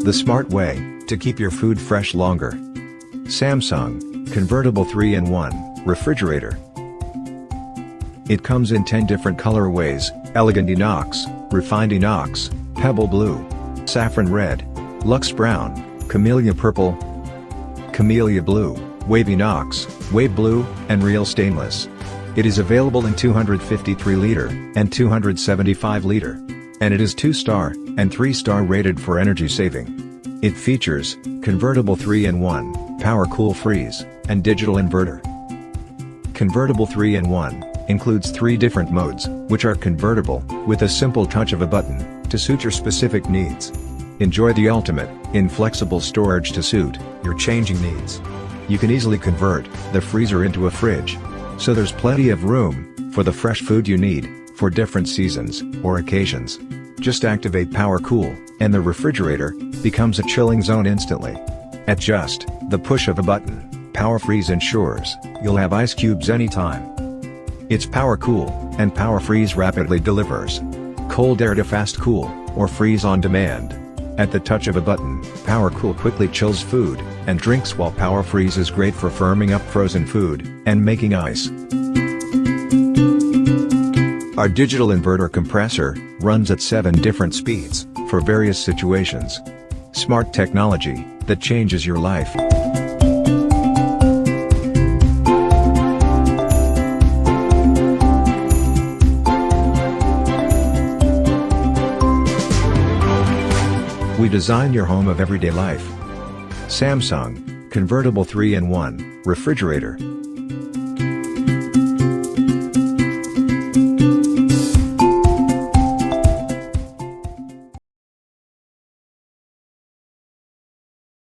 the smart way to keep your food fresh longer. Samsung Convertible 3-in-1 Refrigerator. It comes in 10 different colorways: Elegant Inox, Refined Inox, Pebble Blue, Saffron Red, Luxe Brown, Camellia Purple, Camellia Blue, Wave Inox, Wave Blue, and Real Stainless. It is available in 253-liter and 275-liter. And it is 2-star and 3-star rated for energy saving. It features Convertible 3-in-1, Power Cool Freeze, and Digital Inverter. Convertible 3-in-1 includes 3 different modes, which are convertible, with a simple touch of a button, to suit your specific needs. Enjoy the ultimate, inflexible storage to suit your changing needs. You can easily convert the freezer into a fridge, so there's plenty of room for the fresh food you need for different seasons or occasions. Just activate Power Cool, and the refrigerator becomes a chilling zone instantly. At just the push of a button, Power Freeze ensures you'll have ice cubes anytime. It's Power Cool, and Power Freeze rapidly delivers cold air to fast cool, or freeze on demand. At the touch of a button, Power Cool quickly chills food and drinks, while Power Freeze is great for firming up frozen food and making ice. Our digital inverter compressor runs at 7 different speeds for various situations. Smart technology that changes your life. We design your home of everyday life. Samsung Convertible 3-in-1 Refrigerator.